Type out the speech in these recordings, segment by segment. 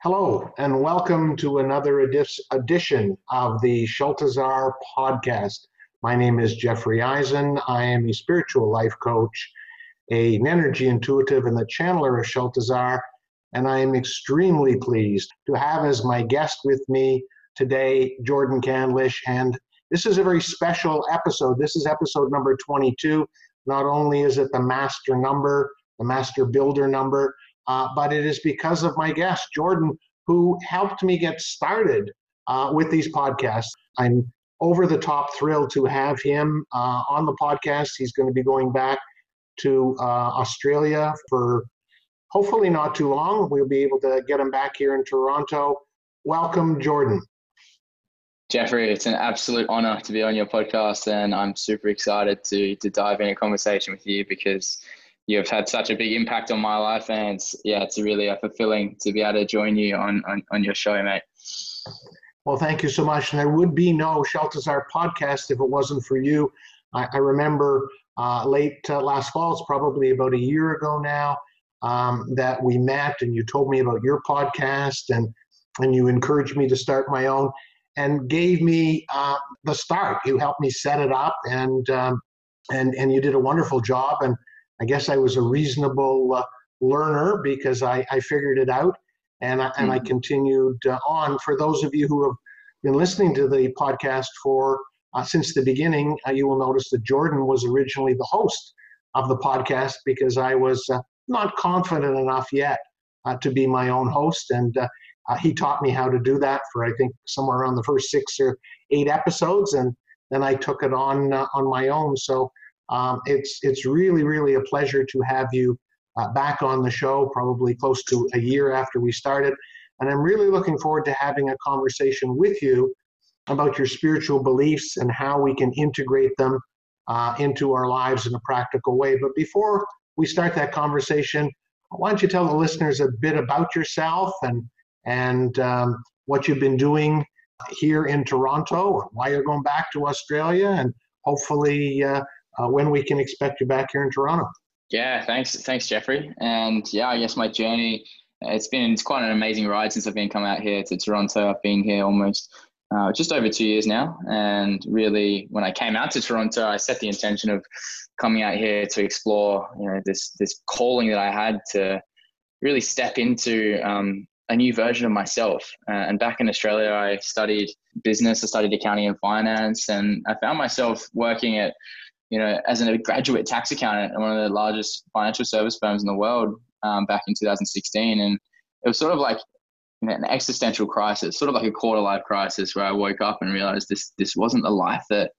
Hello, and welcome to another edition of the Shaltazar Podcast. My name is Jeffrey Eisen. I am a spiritual life coach, an energy intuitive, and the channeler of Shaltazar. And I am extremely pleased to have as my guest with me today, Jordan Candlish. And this is a very special episode. This is episode number 22. Not only is it the master number, the master builder number, but it is because of my guest, Jordan, who helped me get started with these podcasts. I'm over the top thrilled to have him on the podcast. He's going to be going back to Australia for hopefully not too long. We'll be able to get him back here in Toronto. Welcome, Jordan. Jeffrey, it's an absolute honor to be on your podcast, and I'm super excited to dive in a conversation with you because you've had such a big impact on my life, and it's really fulfilling to be able to join you on your show, mate. Well, thank you so much. And there would be no Shaltazar Podcast if it wasn't for you. I remember late last fall, it's probably about a year ago now, that we met and you told me about your podcast and you encouraged me to start my own and gave me the start. You helped me set it up and you did a wonderful job. And I guess I was a reasonable learner because I figured it out, and I continued on. For those of you who have been listening to the podcast for since the beginning, you will notice that Jordan was originally the host of the podcast because I was not confident enough yet to be my own host, and he taught me how to do that for I think somewhere around the first 6 or 8 episodes, and then I took it on my own. So. It's really, really a pleasure to have you back on the show, probably close to a year after we started. And I'm really looking forward to having a conversation with you about your spiritual beliefs and how we can integrate them into our lives in a practical way. But before we start that conversation, why don't you tell the listeners a bit about yourself and what you've been doing here in Toronto, why you're going back to Australia, and hopefully when we can expect you back here in Toronto. Yeah, thanks, Jeffrey. And I guess my journey, it's quite an amazing ride since I've been coming out here to Toronto. I've been here almost just over 2 years now. And really, when I came out to Toronto, I set the intention of coming out here to explore, this calling that I had to really step into a new version of myself. And back in Australia, I studied business, I studied accounting and finance, and I found myself working at as a graduate tax accountant at one of the largest financial service firms in the world back in 2016. And it was sort of like an existential crisis, sort of like a quarter life crisis, where I woke up and realized this wasn't the life that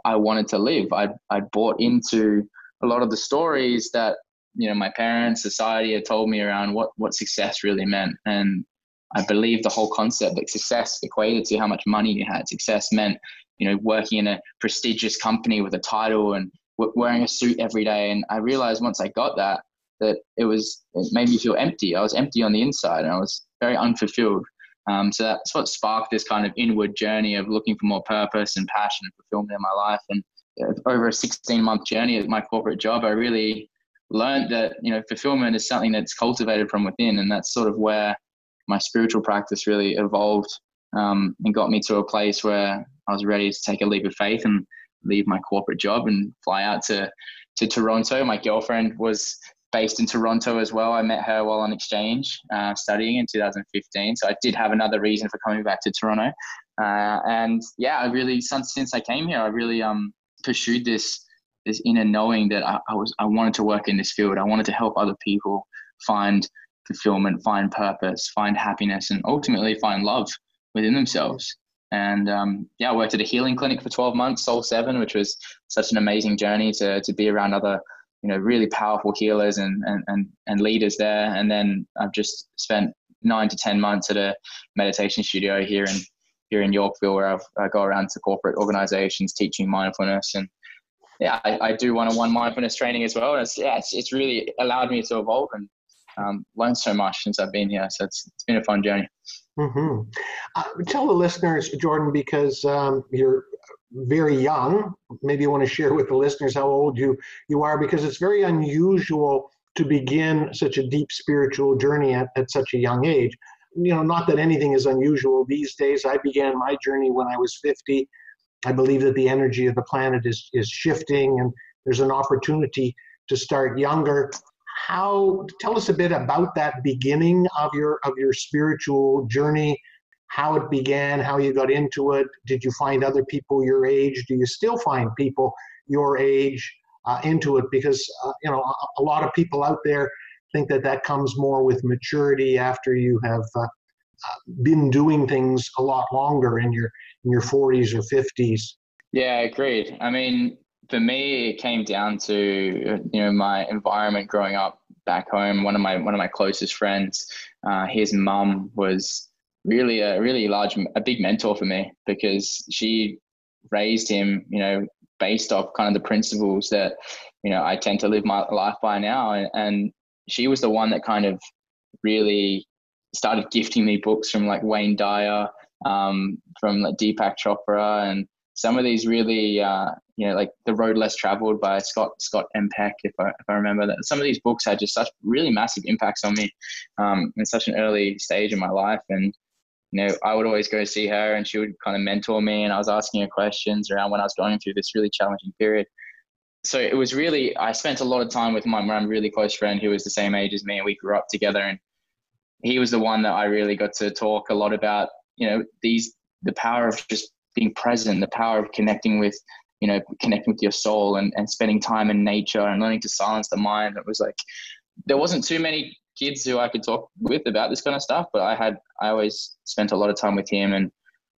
I wanted to live. I'd bought into a lot of the stories that my parents, society had told me around what success really meant. And I believed the whole concept that success equated to how much money you had. Success meant working in a prestigious company with a title and wearing a suit every day. And I realized once I got that it made me feel empty. I was empty on the inside and I was very unfulfilled. So that's what sparked this kind of inward journey of looking for more purpose and passion and fulfillment in my life. And over a 16-month journey at my corporate job, I really learned that, fulfillment is something that's cultivated from within. And that's sort of where my spiritual practice really evolved and got me to a place where I was ready to take a leap of faith and leave my corporate job and fly out to Toronto. My girlfriend was based in Toronto as well. I met her while on exchange studying in 2015. So I did have another reason for coming back to Toronto. I really, since I came here, I really pursued this inner knowing that I wanted to work in this field. I wanted to help other people find fulfillment, find purpose, find happiness, and ultimately find love within themselves. And I worked at a healing clinic for 12 months, Soul 7, which was such an amazing journey to be around other, really powerful healers and leaders there. And then I've just spent 9 to 10 months at a meditation studio here in Yorkville, where I go around to corporate organizations teaching mindfulness. And I do one-on-one mindfulness training as well. And it's really allowed me to evolve and learned so much since I've been here. So it's been a fun journey. Mm-hmm. Tell the listeners, Jordan, because you're very young, maybe you want to share with the listeners how old you are, because it's very unusual to begin such a deep spiritual journey at such a young age. not that anything is unusual these days. I began my journey when I was 50. I believe that the energy of the planet is shifting, and there's an opportunity to start younger. Tell us a bit about that beginning of your spiritual journey, how it began, how you got into it. Did you find other people your age? Do you still find people your age into it? Because a lot of people out there think that comes more with maturity after you have been doing things a lot longer in your 40s or 50s. Yeah, agreed. I mean, for me, it came down to my environment growing up back home. One of my closest friends, his mum was really a big mentor for me, because she raised him, based off kind of the principles that I tend to live my life by now. And she was the one that kind of really started gifting me books from like Wayne Dyer, from like Deepak Chopra, and some of these really, like The Road Less Traveled by Scott Empek, if I remember that. Some of these books had just such really massive impacts on me in such an early stage in my life. And, I would always go see her, and she would kind of mentor me, and I was asking her questions around when I was going through this really challenging period. So it was really, I spent a lot of time with my really close friend who was the same age as me, and we grew up together. And he was the one that I really got to talk a lot about, the power of just being present, the power of connecting with your soul, and spending time in nature and learning to silence the mind. It was like, there wasn't too many kids who I could talk with about this kind of stuff, but I always spent a lot of time with him, and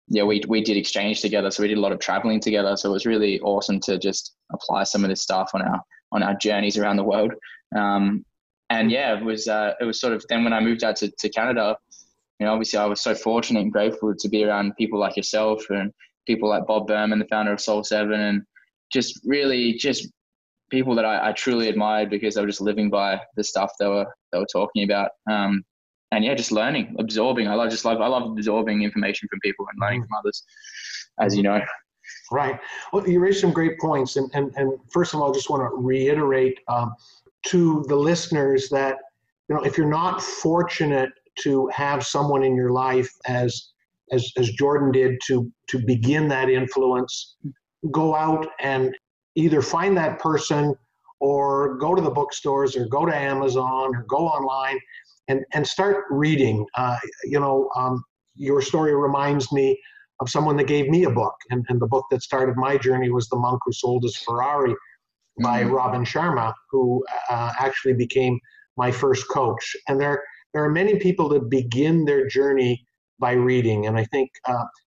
we did exchange together. So we did a lot of traveling together. So it was really awesome to just apply some of this stuff on our journeys around the world. And yeah, it was sort of then when I moved out to Canada, obviously I was so fortunate and grateful to be around people like yourself and people like Bob Berman, the founder of Soul 7, and just people that I truly admired, because they were just living by the stuff they were talking about. And yeah, just learning, absorbing. I love absorbing information from people and learning from others, as you know. Right. Well, you raised some great points. And first of all, I just want to reiterate to the listeners that, if you're not fortunate to have someone in your life as Jordan did to begin that influence, go out and either find that person, or go to the bookstores, or go to Amazon, or go online and start reading. Your story reminds me of someone that gave me a book, and the book that started my journey was The Monk Who Sold His Ferrari by Robin Sharma, who actually became my first coach. And there are many people that begin their journey by reading, and I think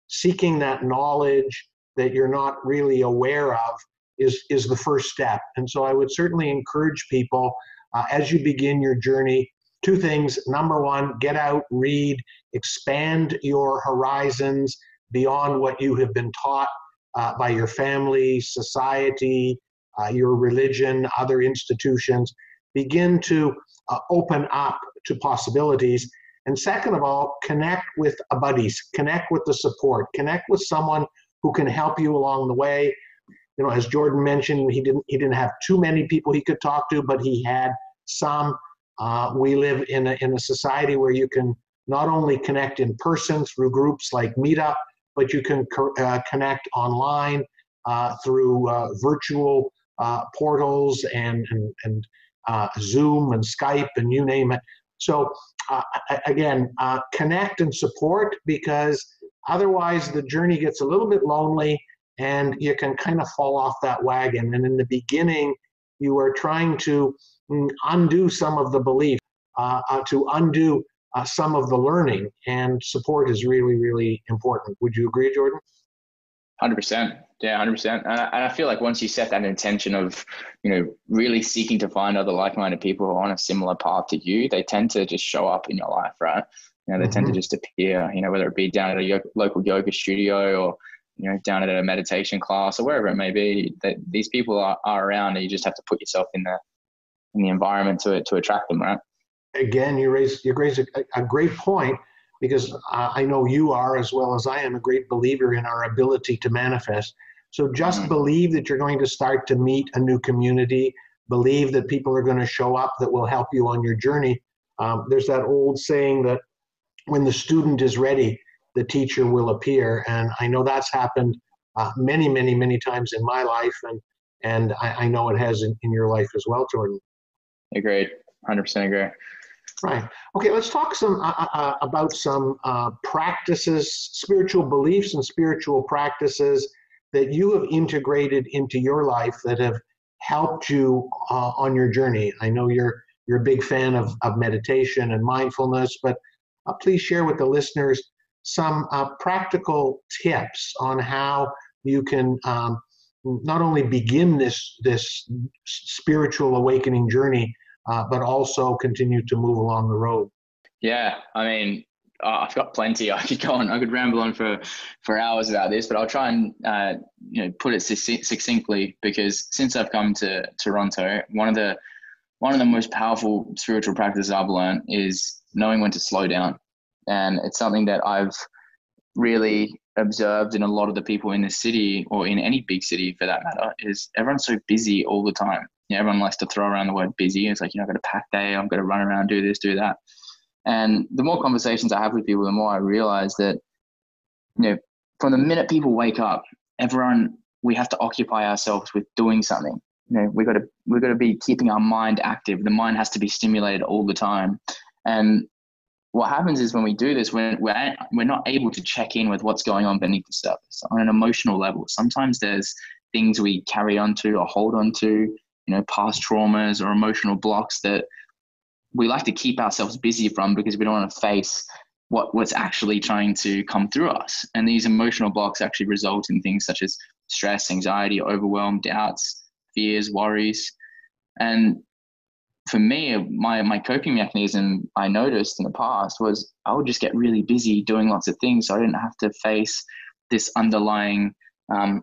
seeking that knowledge that you're not really aware of is the first step. And so I would certainly encourage people as you begin your journey, two things. Number one, get out, read, expand your horizons beyond what you have been taught by your family, society, your religion, other institutions. Begin to open up to possibilities. And second of all, connect with buddies, connect with the support, connect with someone who can help you along the way. As Jordan mentioned, he didn't have too many people he could talk to, but he had some. We live in a society where you can not only connect in person through groups like Meetup, but you can connect online through virtual portals and Zoom and Skype and you name it. So again, connect and support, because otherwise the journey gets a little bit lonely and you can kind of fall off that wagon. And in the beginning, you are trying to undo some of the belief, to undo some of the learning, and support is really, really important. Would you agree, Jordan? 100%. Yeah, 100%. And I feel like once you set that intention of, really seeking to find other like-minded people who are on a similar path to you, they tend to just show up in your life, right? They tend to just appear, whether it be down at a local yoga studio, or, down at a meditation class, or wherever it may be, that these people are around, and you just have to put yourself in the environment to attract them, right? Again, you raise a great point, because I know you are, as well as I am, a great believer in our ability to manifest. So just believe that you're going to start to meet a new community, believe that people are going to show up that will help you on your journey. There's that old saying that when the student is ready, the teacher will appear. And I know that's happened many, many, many times in my life, and I know it has in your life as well, Jordan. Agreed. 100% agree. Right. Okay, let's talk about some practices, spiritual beliefs and spiritual practices that you have integrated into your life that have helped you on your journey. I know you're a big fan of meditation and mindfulness, but please share with the listeners some practical tips on how you can not only begin this spiritual awakening journey, but also continue to move along the road. Yeah, I mean, I've got plenty. I could ramble on for hours about this, but I'll try and put it succinctly, because since I've come to Toronto, one of the most powerful spiritual practices I've learned is knowing when to slow down. And it's something that I've really observed in a lot of the people in the city, or in any big city for that matter, is everyone's so busy all the time. Everyone likes to throw around the word busy. It's like, I've got a packed day, I've got to run around, do this, do that. And the more conversations I have with people, the more I realize that, from the minute people wake up, we have to occupy ourselves with doing something. We've got to be keeping our mind active. The mind has to be stimulated all the time. And what happens is, when we do this, we're not able to check in with what's going on beneath the surface on an emotional level. Sometimes there's things we carry on to or hold on to, past traumas or emotional blocks that we like to keep ourselves busy from, because we don't want to face what's actually trying to come through us. And these emotional blocks actually result in things such as stress, anxiety, overwhelm, doubts, fears, worries. And for me, my coping mechanism, I noticed in the past, was I would just get really busy doing lots of things, so I didn't have to face this underlying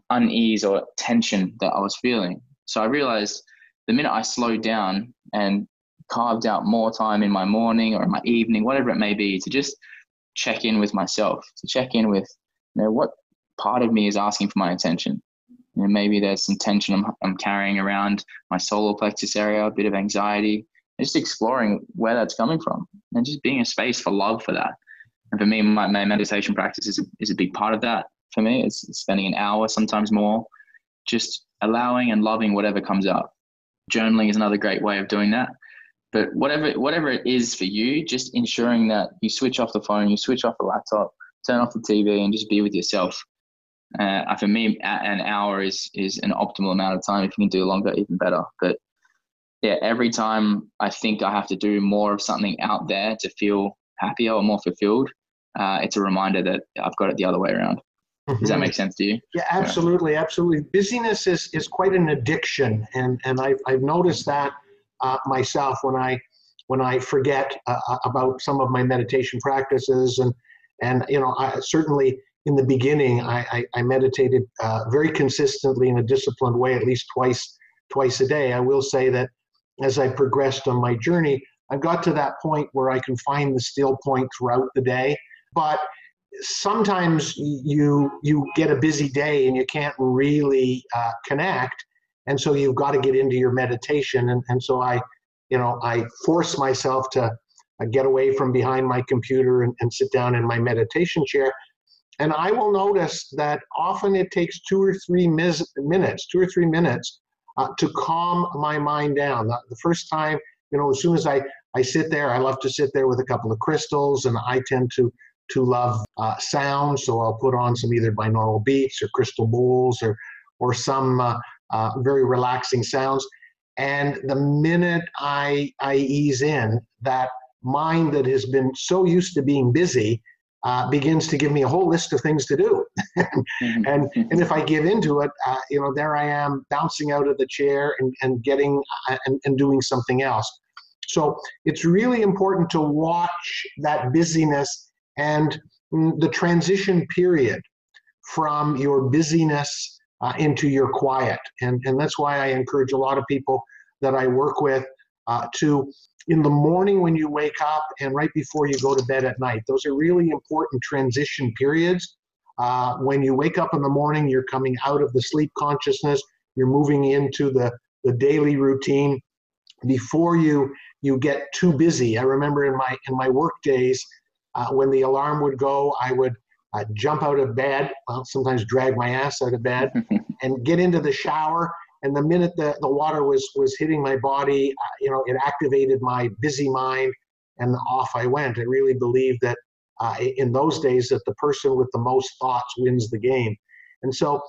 unease or tension that I was feeling. So I realized the minute I slowed down and carved out more time in my morning or in my evening, whatever it may be, to just check in with myself, to check in with, what part of me is asking for my attention. Maybe there's some tension I'm carrying around my solar plexus area, a bit of anxiety, just exploring where that's coming from, and just being a space for love for that. And for me, my meditation practice is a big part of that. For me, it's spending an hour, sometimes more, just allowing and loving whatever comes up. Journaling is another great way of doing that. But whatever it is for you, just ensuring that you switch off the phone, you switch off the laptop, turn off the TV, and just be with yourself. For me, an hour is an optimal amount of time. If you can do longer, even better. But yeah, every time I think I have to do more of something out there to feel happier or more fulfilled, it's a reminder that I've got it the other way around. Mm-hmm. Does that make sense to you? Yeah, absolutely, absolutely. Busyness is quite an addiction, and I've noticed that myself when I forget about some of my meditation practices, and I certainly. In the beginning, I meditated very consistently in a disciplined way, at least twice a day. I will say that as I progressed on my journey, I got to that point where I can find the still point throughout the day. But sometimes you get a busy day and you can't really connect, and so you've got to get into your meditation. And so I force myself to get away from behind my computer and sit down in my meditation chair. And I will notice that often it takes 2 or 3 minutes to calm my mind down. The first time, as soon as I sit there, I love to sit there with a couple of crystals, and I tend to love sound. So I'll put on some either binaural beats or crystal bowls or some very relaxing sounds. And the minute I ease in, that mind that has been so used to being busy begins to give me a whole list of things to do. and if I give into it, there I am bouncing out of the chair and getting and doing something else. So it's really important to watch that busyness and the transition period from your busyness into your quiet. And that's why I encourage a lot of people that I work with to, in the morning when you wake up and right before you go to bed at night. Those are really important transition periods. When you wake up in the morning, you're coming out of the sleep consciousness, you're moving into the daily routine before you get too busy. I remember in my work days, When the alarm would go, I would jump out of bed, well, sometimes drag my ass out of bed, and get into the shower. And the minute the water was hitting my body, it activated my busy mind, and off I went. I really believe that in those days that the person with the most thoughts wins the game. And so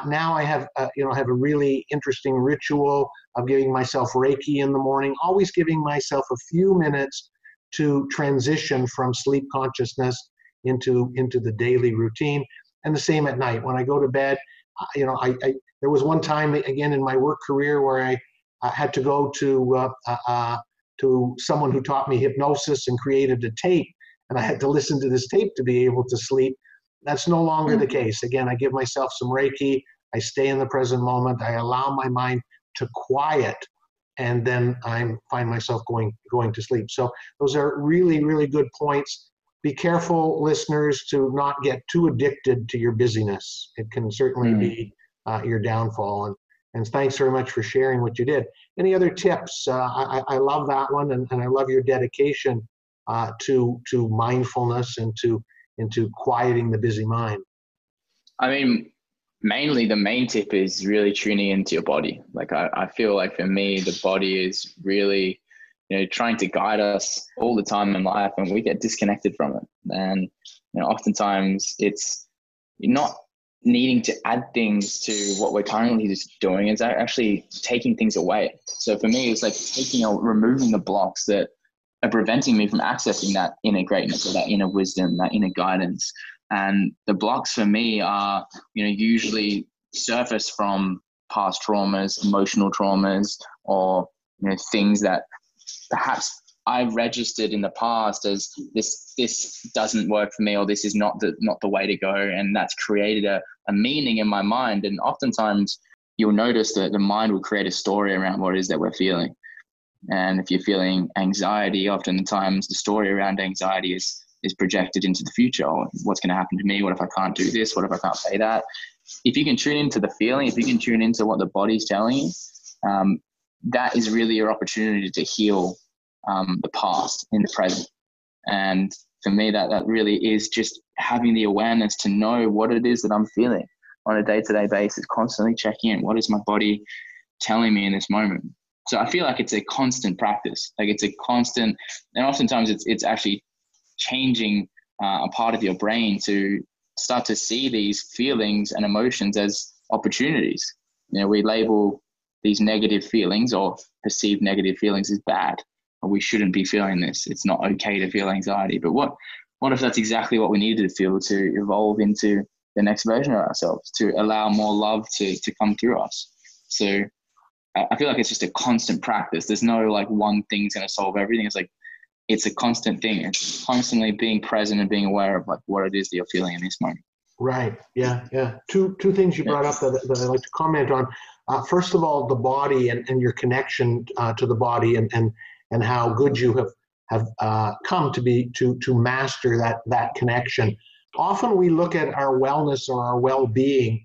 now I have a really interesting ritual of giving myself Reiki in the morning, always giving myself a few minutes to transition from sleep consciousness into the daily routine. And the same at night. When I go to bed, there was one time, again, in my work career where I had to go to someone who taught me hypnosis and created a tape, and I had to listen to this tape to be able to sleep. That's no longer the case. Again, I give myself some Reiki, I stay in the present moment, I allow my mind to quiet, and then I find myself going to sleep. So those are really, really good points. Be careful, listeners, to not get too addicted to your busyness. It can certainly be your downfall. And thanks very much for sharing what you did. Any other tips? I love that one, and I love your dedication to mindfulness and into quieting the busy mind. I mean, mainly the main tip is really tuning into your body. Like I feel like for me, the body is really, trying to guide us all the time in life, and we get disconnected from it. And oftentimes it's not needing to add things to what we're currently just doing. It's actually taking things away. So for me, it's like removing the blocks that are preventing me from accessing that inner greatness or that inner wisdom, that inner guidance. And the blocks for me are, usually surface from past traumas, emotional traumas, or things that perhaps I've registered in the past as this doesn't work for me, or this is not the way to go, and that's created a meaning in my mind. And oftentimes you'll notice that the mind will create a story around what it is that we're feeling. And if you're feeling anxiety, oftentimes the story around anxiety is projected into the future. Or what's going to happen to me? What if I can't do this? What if I can't pay that? If you can tune into the feeling, if you can tune into what the body's telling you, that is really your opportunity to heal the past in the present. And for me, that really is just having the awareness to know what it is that I'm feeling on a day-to-day basis, constantly checking in. What is my body telling me in this moment? So I feel like it's a constant practice. Like it's a constant, and oftentimes it's actually changing a part of your brain to start to see these feelings and emotions as opportunities. We label these negative feelings or perceived negative feelings as bad, or we shouldn't be feeling this. It's not okay to feel anxiety. But what if that's exactly what we needed to feel to evolve into the next version of ourselves, to allow more love to come through us? So I feel like it's just a constant practice. There's no like one thing's going to solve everything. It's a constant thing. It's constantly being present and being aware of like what it is that you're feeling in this moment. Have Yeah. Two things you brought up that I'd like to comment on. First of all, the body and your connection to the body and how good you have come to master that connection. Often we look at our wellness or our well-being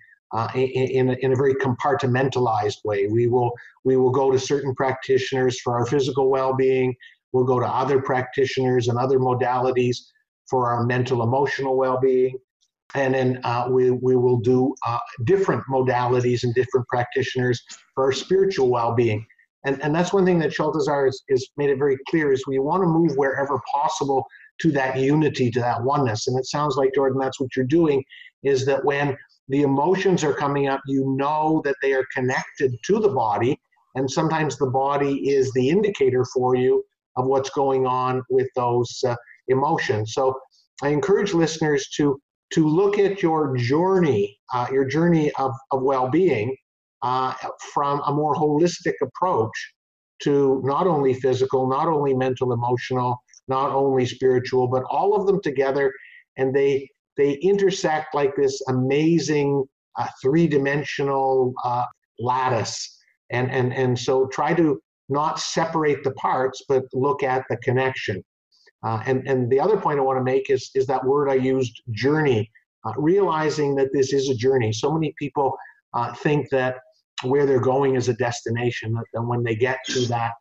in a very compartmentalized way. We will go to certain practitioners for our physical well-being. We'll go to other practitioners and other modalities for our mental, emotional well-being. And then we will do different modalities and different practitioners for our spiritual well-being. And that's one thing that Shaltazar has made it very clear is we want to move wherever possible to that unity, to that oneness. And it sounds like, Jordan, that's what you're doing, is that when the emotions are coming up, you know that they are connected to the body. And sometimes the body is the indicator for you of what's going on with those emotions. So I encourage listeners to look at your journey of well-being from a more holistic approach to not only physical, not only mental, emotional, not only spiritual, but all of them together. And they intersect like this amazing three-dimensional lattice. And so try to not separate the parts, but look at the connection. And the other point I want to make is that word I used, journey, realizing that this is a journey. So many people think that where they're going is a destination, that when they get to that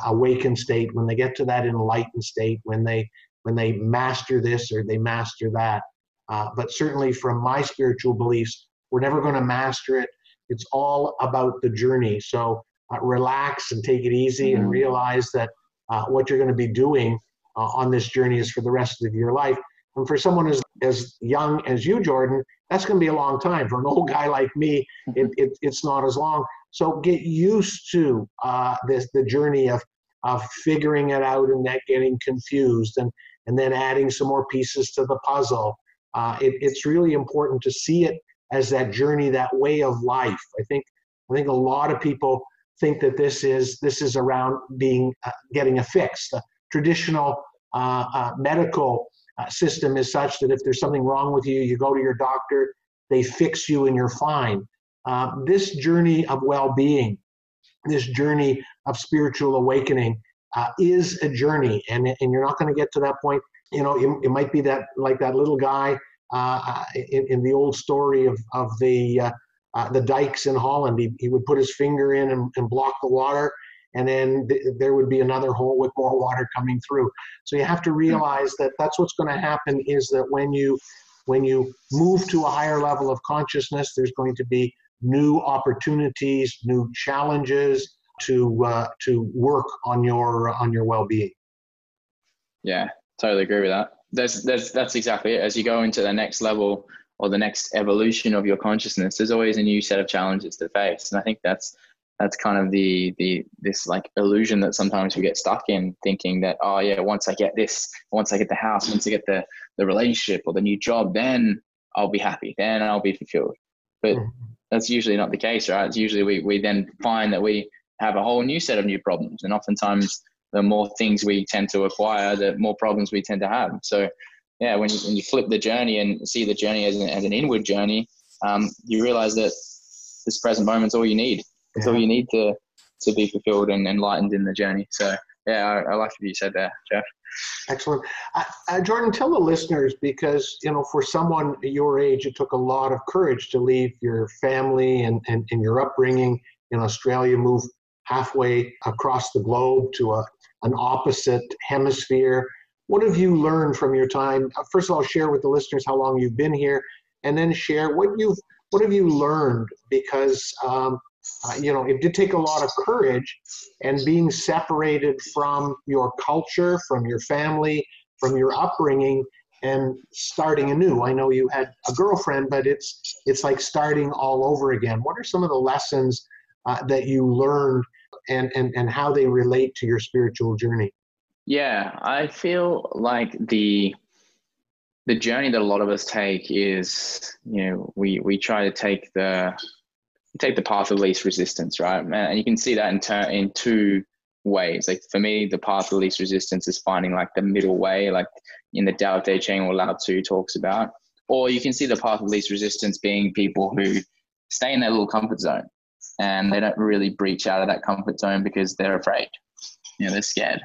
awakened state, when they get to that enlightened state, when they when they master this or they master that. But certainly from my spiritual beliefs, we're never going to master it. It's all about the journey. So relax and take it easy and realize that what you're going to be doing on this journey is for the rest of your life. And for someone as young as you, Jordan, that's going to be a long time. For an old guy like me, it's not as long. So get used to the journey of figuring it out and not getting confused, and then adding some more pieces to the puzzle. It's really important to see it as that journey, that way of life. I think a lot of people think that this is around getting a fix. The traditional medical system is such that if there's something wrong with you, you go to your doctor, they fix you and you're fine. This journey of well-being, this journey of spiritual awakening is a journey, and you're not going to get to that point. It might be that, like that little guy in the old story of the dikes in Holland. He would put his finger in and block the water, and then there would be another hole with more water coming through. So you have to realize that that's what's going to happen, is that when you move to a higher level of consciousness, there's going to be new opportunities, new challenges to work on your well-being. Yeah, totally agree with that. That's exactly it. As you go into the next level or the next evolution of your consciousness, there's always a new set of challenges to face. And I think that's kind of this like illusion that sometimes we get stuck in, thinking that, oh yeah, once I get this, once I get the house, once I get the relationship or the new job, then I'll be happy, then I'll be fulfilled. But that's usually not the case, right? It's usually we then find that we have a whole new set of new problems. And oftentimes the more things we tend to acquire, the more problems we tend to have. So yeah, when you flip the journey and see the journey as an inward journey, you realize that this present moment's all you need. It's all you need to be fulfilled and enlightened in the journey. So yeah, I like what you said there, Jeff. Excellent. Jordan, tell the listeners, because for someone your age, it took a lot of courage to leave your family and your upbringing in Australia, move halfway across the globe to an opposite hemisphere. What have you learned from your time? First of all, share with the listeners how long you've been here, and then share what have you learned, because it did take a lot of courage, and being separated from your culture, from your family, from your upbringing, and starting anew. I know you had a girlfriend, but it's like starting all over again. What are some of the lessons that you learned, and how they relate to your spiritual journey? Yeah, I feel like the journey that a lot of us take is, we try to take the path of least resistance, right? And you can see that in two ways. Like for me, the path of least resistance is finding like the middle way, like in the Tao Te Ching or Lao Tzu talks about. Or you can see the path of least resistance being people who stay in their little comfort zone, and they don't really breach out of that comfort zone because they're afraid. They're scared.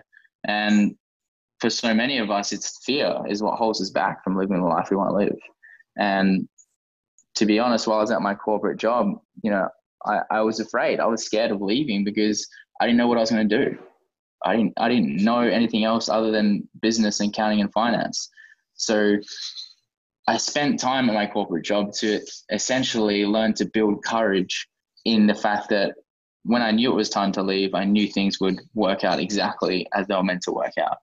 And for so many of us, it's fear is what holds us back from living the life we want to live. And to be honest, while I was at my corporate job, I was afraid. I was scared of leaving because I didn't know what I was going to do. I didn't know anything else other than business, accounting, and finance. So I spent time at my corporate job to essentially learn to build courage in the fact that when I knew it was time to leave, I knew things would work out exactly as they were meant to work out.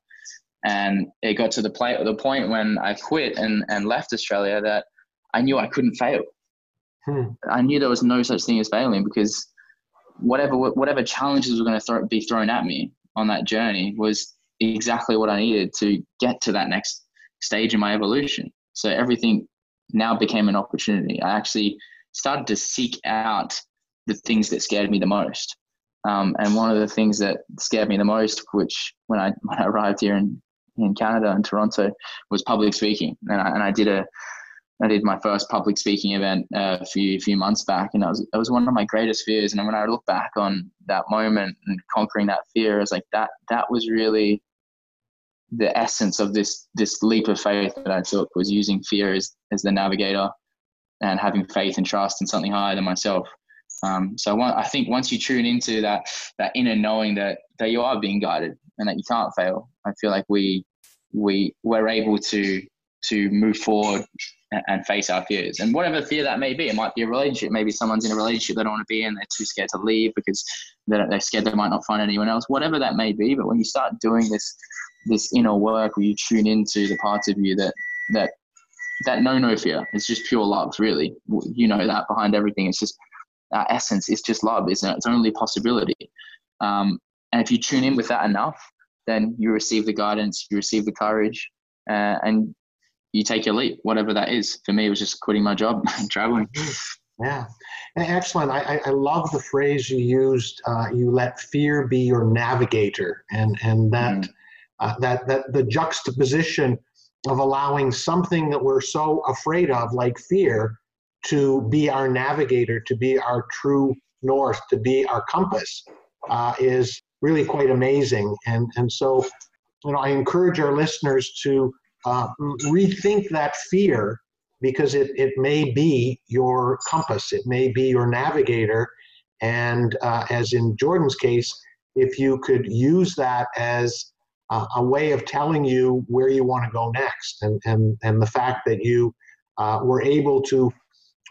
And it got to the point when I quit and left Australia that I knew I couldn't fail. I knew there was no such thing as failing, because whatever challenges were going to be thrown at me on that journey was exactly what I needed to get to that next stage in my evolution. So everything now became an opportunity. I actually started to seek out the things that scared me the most. And one of the things that scared me the most, which when I arrived here in Canada, in Toronto, was public speaking. And I did my first public speaking event a few months back, and it was one of my greatest fears. And when I look back on that moment and conquering that fear, I was like, that was really the essence of this leap of faith that I took, was using fear as the navigator and having faith and trust in something higher than myself. So I think once you tune into that inner knowing that you are being guided and that you can't fail, I feel like we we're able to move forward and face our fears. And whatever fear that may be, it might be a relationship. Maybe someone's in a relationship they don't want to be in. They're too scared to leave because they're scared they might not find anyone else, whatever that may be. But when you start doing this inner work where you tune into the parts of you that know no fear, it's just pure love, really. You know that behind everything, it's just our essence is just love, isn't it? It's only possibility. And if you tune in with that enough, then you receive the guidance, you receive the courage, and you take your leap, whatever that is. For me, it was just quitting my job and traveling. Yeah, excellent. I love the phrase you used. You let fear be your navigator, and that that the juxtaposition of allowing something that we're so afraid of, like fear, to be our navigator, to be our true north, to be our compass, is really quite amazing. And so, I encourage our listeners to rethink that fear, because it may be your compass, it may be your navigator. And as in Jordan's case, if you could use that as a way of telling you where you want to go next, and the fact that you were able to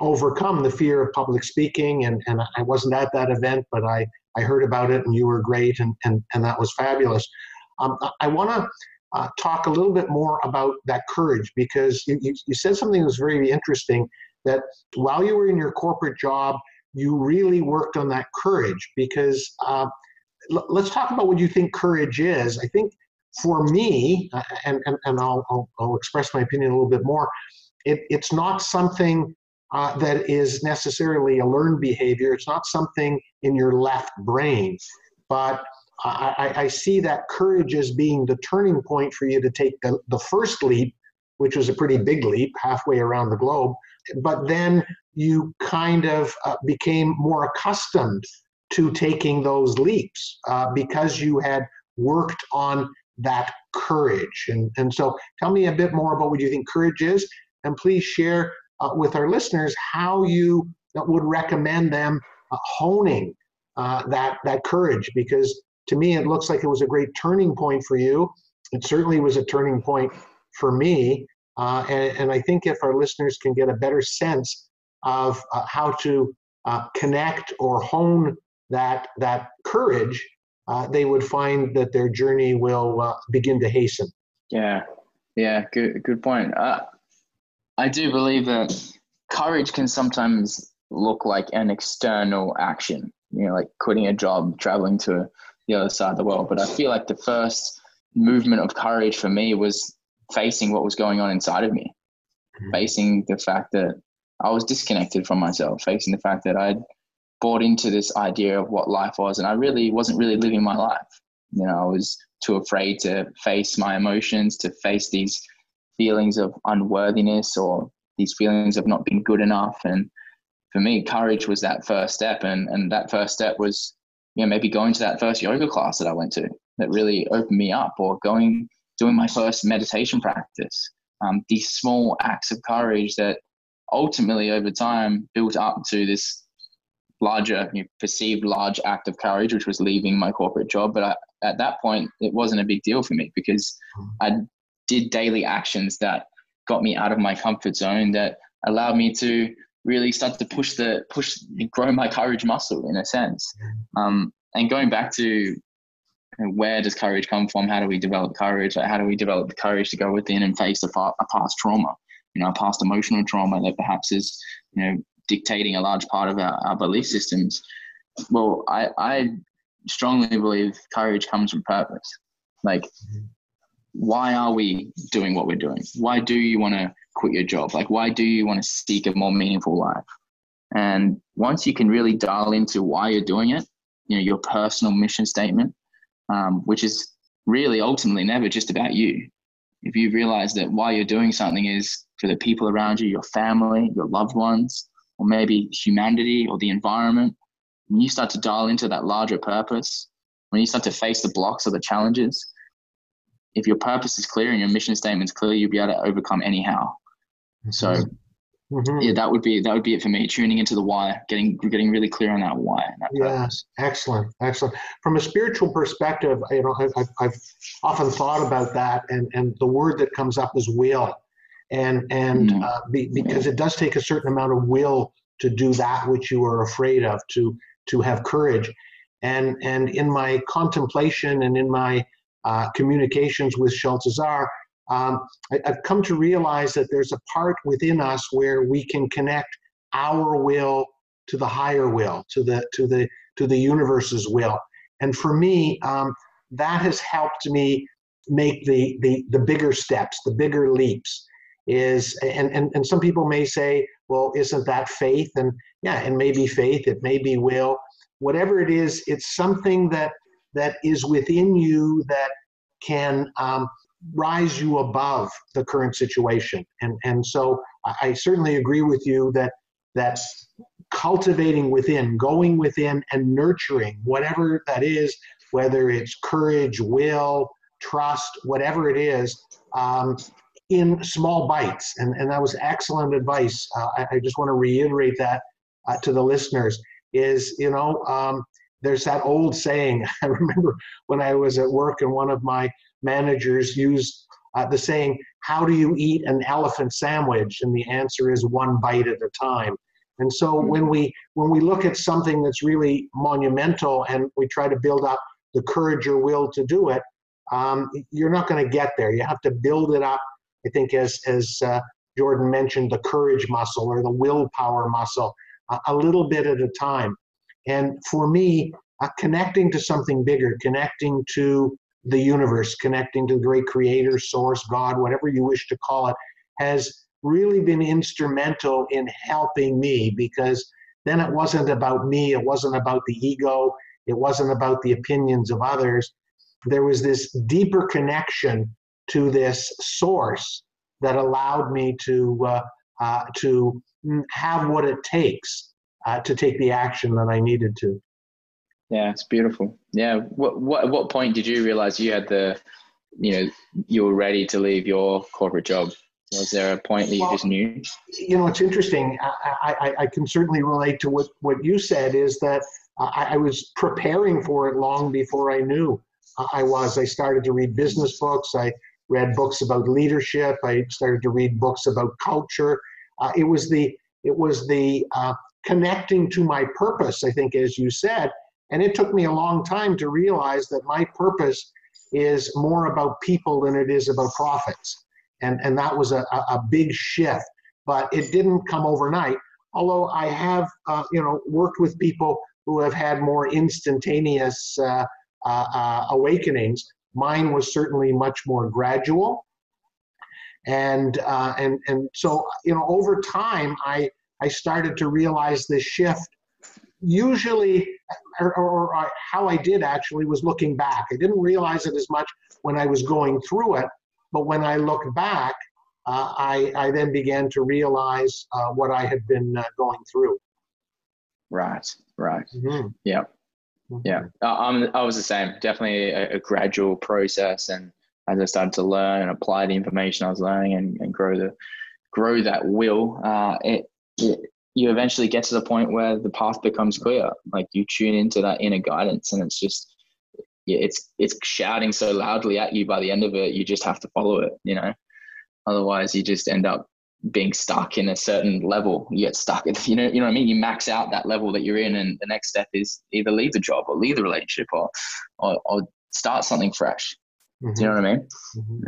overcome the fear of public speaking, and I wasn't at that event, but I heard about it, and you were great, and that was fabulous. I want to talk a little bit more about that courage, because you said something that was very interesting, that while you were in your corporate job, you really worked on that courage. Because let's talk about what you think courage is. I think for me, and I'll express my opinion a little bit more, it's not something that is necessarily a learned behavior. It's not something in your left brain, but I see that courage as being the turning point for you to take the first leap, which was a pretty big leap, halfway around the globe. But then you kind of became more accustomed to taking those leaps because you had worked on that courage. And so tell me a bit more about what you think courage is, and please share with our listeners how you would recommend them honing that courage, because to me, it looks like it was a great turning point for you. It certainly was a turning point for me. And I think if our listeners can get a better sense of how to connect or hone that courage, they would find that their journey will begin to hasten. Yeah, good point. I do believe that courage can sometimes look like an external action, like quitting a job, traveling to the other side of the world. But I feel like the first movement of courage for me was facing what was going on inside of me, facing the fact that I was disconnected from myself, facing the fact that I'd bought into this idea of what life was, and I really wasn't really living my life. I was too afraid to face my emotions, to face these feelings of unworthiness or these feelings of not being good enough. And for me, courage was that first step. And that first step was, maybe going to that first yoga class that I went to that really opened me up, or doing my first meditation practice. These small acts of courage that ultimately over time built up to this larger, perceived large act of courage, which was leaving my corporate job. But at that point, it wasn't a big deal for me, because I did daily actions that got me out of my comfort zone, that allowed me to really start to grow my courage muscle, in a sense. And going back to where does courage come from? How do we develop courage? How do we develop the courage to go within and face a past trauma, a past emotional trauma that perhaps is, dictating a large part of our belief systems? Well, I strongly believe courage comes from purpose. Like, why are we doing what we're doing? Why do you want to quit your job? Like, why do you want to seek a more meaningful life? And once you can really dial into why you're doing it, your personal mission statement, which is really ultimately never just about you. If you realize that why you're doing something is for the people around you, your family, your loved ones, or maybe humanity or the environment, when you start to dial into that larger purpose, when you start to face the blocks or the challenges, if your purpose is clear and your mission statement is clear, you'll be able to overcome anyhow. So yeah, that would be it for me. Tuning into the why, getting really clear on that why and that purpose. Excellent. From a spiritual perspective, I've often thought about that, and the word that comes up is will, because it does take a certain amount of will to do that which you are afraid of, to have courage, and in my contemplation and in my communications with Shaltazar, I've come to realize that there's a part within us where we can connect our will to the higher will, to the universe's will. And for me, that has helped me make the bigger steps, the bigger leaps. And some people may say, well, isn't that faith? And yeah, it may be faith, it may be will. Whatever it is, it's something that is within you that can rise you above the current situation. And so I certainly agree with you that cultivating within, going within and nurturing whatever that is, whether it's courage, will, trust, whatever it is, in small bites. And that was excellent advice. I just want to reiterate that to the listeners is, there's that old saying. I remember when I was at work and one of my managers used the saying, how do you eat an elephant sandwich? And the answer is one bite at a time. And so when we look at something that's really monumental and we try to build up the courage or will to do it, you're not going to get there. You have to build it up, I think, as Jordan mentioned, the courage muscle or the willpower muscle, a little bit at a time. And for me, connecting to something bigger, connecting to the universe, connecting to the great creator, source, God, whatever you wish to call it, has really been instrumental in helping me, because then it wasn't about me, it wasn't about the ego, it wasn't about the opinions of others. There was this deeper connection to this source that allowed me to have what it takes to take the action that I needed to. Yeah, it's beautiful. Yeah. At what point did you realize you had you were ready to leave your corporate job? Was there a point that you just knew? It's interesting. I can certainly relate to what you said, is that I was preparing for it long before I knew I started to read business books. I read books about leadership. I started to read books about culture. It was the connecting to my purpose, I think, as you said. And it took me a long time to realize that my purpose is more about people than it is about profits. And that was a big shift, but it didn't come overnight. Although I have, worked with people who have had more instantaneous awakenings. Mine was certainly much more gradual. And so, over time, I started to realize this shift. Usually, or how I did actually was looking back. I didn't realize it as much when I was going through it, but when I looked back, I then began to realize what I had been going through. Right. Mm-hmm. Yeah. Mm-hmm. Yeah. I was the same. Definitely a gradual process, and as I started to learn and apply the information I was learning and grow that will, you eventually get to the point where the path becomes clear. Like you tune into that inner guidance, and it's just, it's shouting so loudly at you. By the end of it, you just have to follow it. Otherwise you just end up being stuck in a certain level. You get stuck at, you know what I mean? You max out that level that you're in, and the next step is either leave the job or leave the relationship or start something fresh. Mm-hmm. Do you know what I mean? Mm-hmm.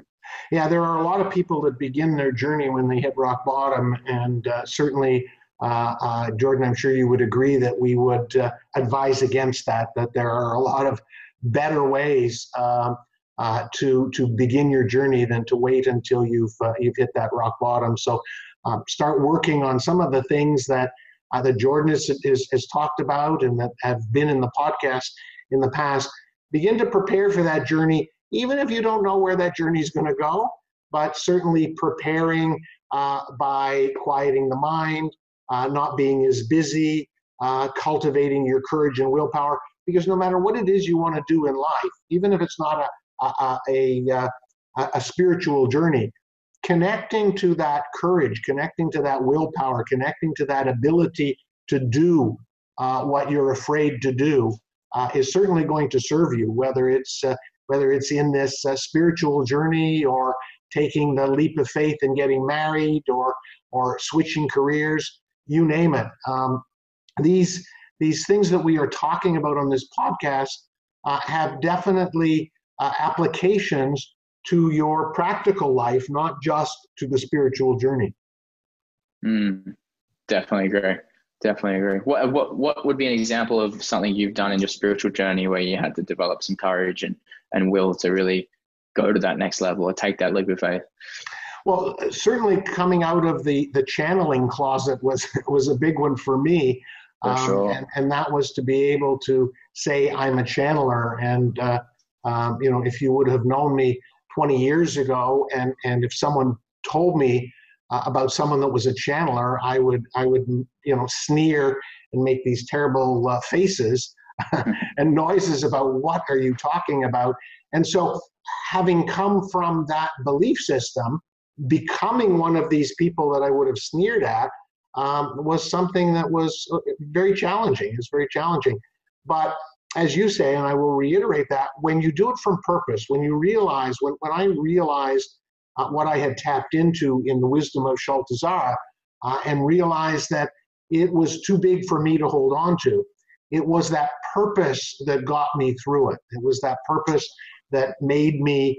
Yeah, there are a lot of people that begin their journey when they hit rock bottom, and certainly, Jordan, I'm sure you would agree that we would advise against that there are a lot of better ways to begin your journey than to wait until you've hit that rock bottom. So start working on some of the things that Jordan has talked about and that have been in the podcast in the past. Begin to prepare for that journey, even if you don't know where that journey is going to go, but certainly preparing by quieting the mind, not being as busy, cultivating your courage and willpower, because no matter what it is you want to do in life, even if it's not a spiritual journey, connecting to that courage, connecting to that willpower, connecting to that ability to do what you're afraid to do is certainly going to serve you, whether it's in this spiritual journey, or taking the leap of faith and getting married, or switching careers, you name it. These things that we are talking about on this podcast have definitely applications to your practical life, not just to the spiritual journey. Definitely agree. Definitely agree. What would be an example of something you've done in your spiritual journey where you had to develop some courage and will to really go to that next level or take that leap of faith? Well, certainly coming out of the channeling closet was a big one for me. For sure. And that was to be able to say I'm a channeler. And, if you would have known me 20 years ago, and if someone told me about someone that was a channeler, I would sneer and make these terrible faces and noises about what are you talking about. And so having come from that belief system, becoming one of these people that I would have sneered at was something that was very challenging. It's very challenging. But as you say, and I will reiterate that, when you do it from purpose, when you realize, when I realized what I had tapped into in the wisdom of Shaltazar, and realized that it was too big for me to hold on to, it was that purpose that got me through it. It was that purpose that made me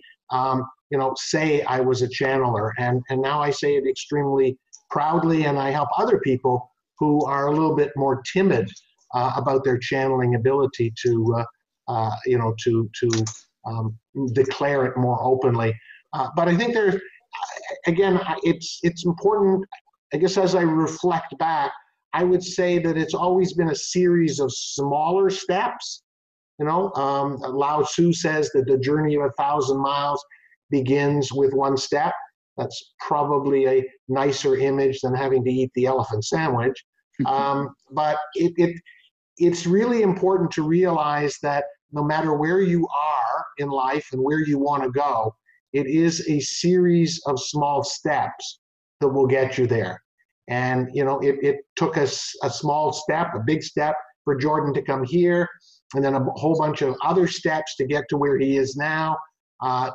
say I was a channeler. And now I say it extremely proudly, and I help other people who are a little bit more timid about their channeling ability to declare it more openly. But I think there's, again, it's important, I guess, as I reflect back, I would say that it's always been a series of smaller steps. Lao Tzu says that the journey of 1,000 miles begins with one step. That's probably a nicer image than having to eat the elephant sandwich. But it's really important to realize that no matter where you are in life and where you want to go, it is a series of small steps that will get you there. And, it took us a small step, a big step for Jordan to come here, and then a whole bunch of other steps to get to where he is now,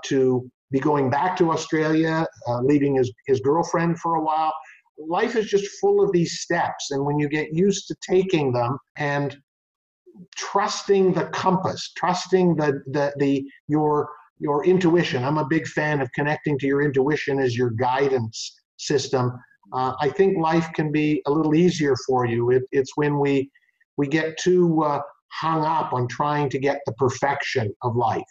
to be going back to Australia, leaving his girlfriend for a while. Life is just full of these steps. And when you get used to taking them and trusting the compass, trusting your intuition. I'm a big fan of connecting to your intuition as your guidance system. I think life can be a little easier for you. It's when we get too hung up on trying to get the perfection of life.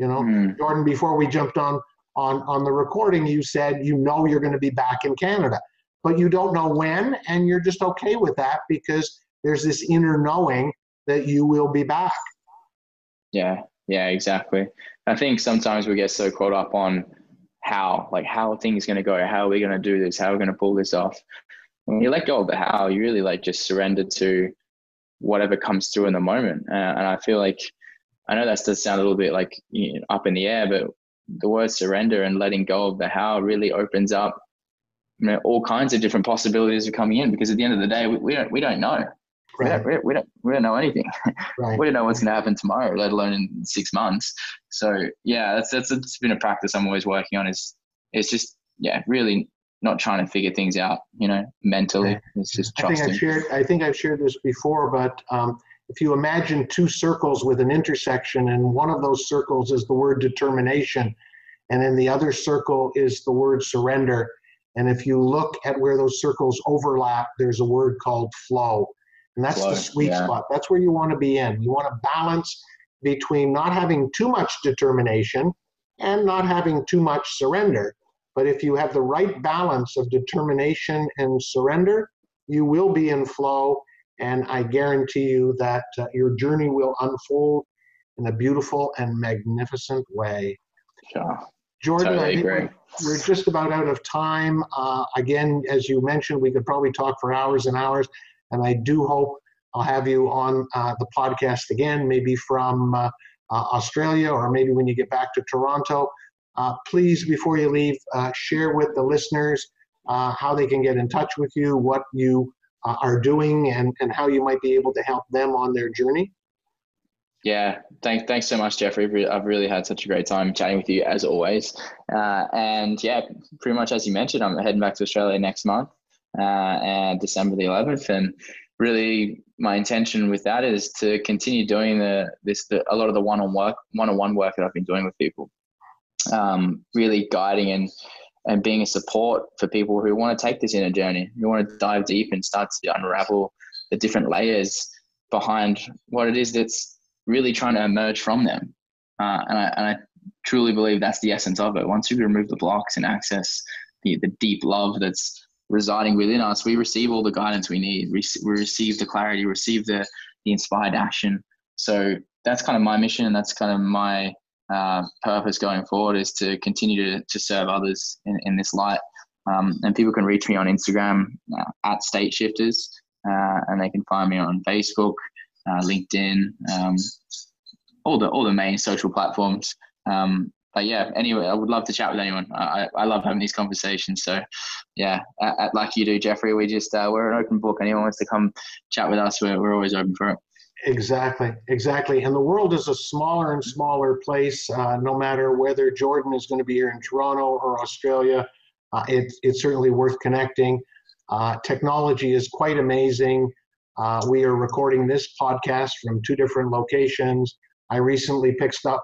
Jordan, before we jumped on the recording, you said you're going to be back in Canada, but you don't know when, and you're just okay with that because there's this inner knowing that you will be back. Yeah, exactly. I think sometimes we get so caught up on how are things going to go? How are we going to do this? How are we going to pull this off? When you let go of the how, you really just surrender to whatever comes through in the moment. And I feel like, I know that does sound a little bit up in the air, but the word surrender and letting go of the how really opens up all kinds of different possibilities of coming in, because at the end of the day, we don't know. Right. We don't know anything. Right. We don't know what's going to happen tomorrow, let alone in 6 months. So yeah, it's been a practice I'm always working on. It's just really not trying to figure things out, mentally. Right. It's just trusting. I think I've shared this before, but if you imagine two circles with an intersection, and one of those circles is the word determination, and then the other circle is the word surrender. And if you look at where those circles overlap, there's a word called flow. And that's the sweet spot. That's where you want to be in. You want to balance between not having too much determination and not having too much surrender. But if you have the right balance of determination and surrender, you will be in flow. And I guarantee you that your journey will unfold in a beautiful and magnificent way. Sure. Jordan, totally, I think we're just about out of time. Again, as you mentioned, we could probably talk for hours and hours. And I do hope I'll have you on the podcast again, maybe from Australia, or maybe when you get back to Toronto. Please, before you leave, share with the listeners how they can get in touch with you, what you are doing, and how you might be able to help them on their journey. Yeah, thanks so much, Jeffrey. I've really had such a great time chatting with you as always. And yeah, pretty much as you mentioned, I'm heading back to Australia next month, and December the 11th. And really, my intention with that is to continue doing a lot of the one-on-one work that I've been doing with people. Really guiding and being a support for people who want to take this inner journey, who want to dive deep and start to unravel the different layers behind what it is that's really trying to emerge from them. And I truly believe that's the essence of it. Once we remove the blocks and access the deep love that's residing within us, we receive all the guidance we need. We receive the clarity, receive the inspired action. So that's kind of my mission, and that's kind of my purpose going forward, is to continue to serve others in this light. And people can reach me on Instagram at State Shifters, and they can find me on Facebook, LinkedIn, all the main social platforms. But yeah, anyway, I would love to chat with anyone. I love having these conversations. So yeah, like you do, Jeffrey, we just we're an open book. Anyone wants to come chat with us, we're always open for it. Exactly. And the world is a smaller and smaller place. No matter whether Jordan is going to be here in Toronto or Australia, it's certainly worth connecting. Technology is quite amazing. We are recording this podcast from 2 different locations. I recently picked up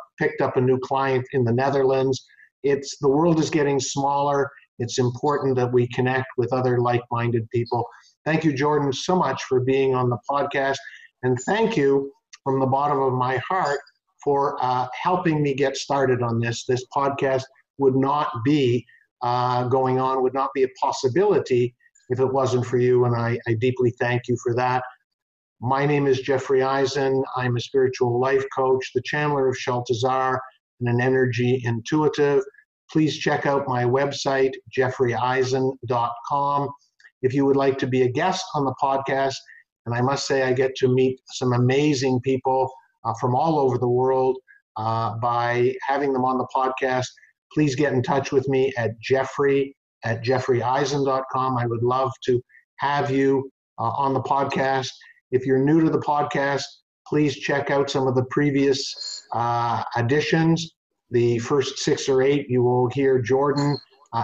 a new client in the Netherlands. The world is getting smaller. It's important that we connect with other like-minded people. Thank you, Jordan, so much for being on the podcast. And thank you from the bottom of my heart for helping me get started on this. This podcast would not be going on, would not be a possibility if it wasn't for you, and I deeply thank you for that. My name is Jeffrey Eisen. I'm a spiritual life coach, the channeler of Shaltazar, and an energy intuitive. Please check out my website, jeffreyeisen.com. If you would like to be a guest on the podcast, and I must say I get to meet some amazing people from all over the world by having them on the podcast, please get in touch with me at jeffreyeisen.com. I would love to have you on the podcast. If you're new to the podcast, please check out some of the previous editions. The first 6 or 8, you will hear Jordan.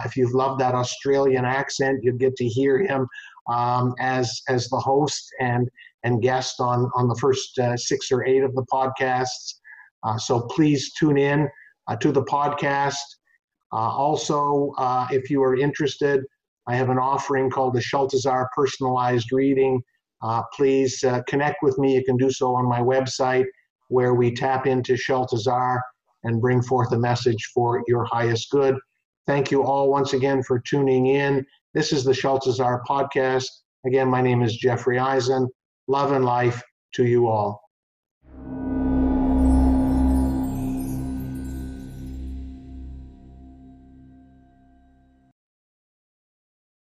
If you've loved that Australian accent, you'll get to hear him as the host and guest on the first 6 or 8 of the podcasts. So please tune in to the podcast. Also, if you are interested, I have an offering called the Shaltazar Personalized Reading. Please connect with me. You can do so on my website, where we tap into Shaltazar and bring forth a message for your highest good. Thank you all once again for tuning in. This is the Shaltazar Podcast. Again, my name is Jeffrey Eisen. Love and life to you all.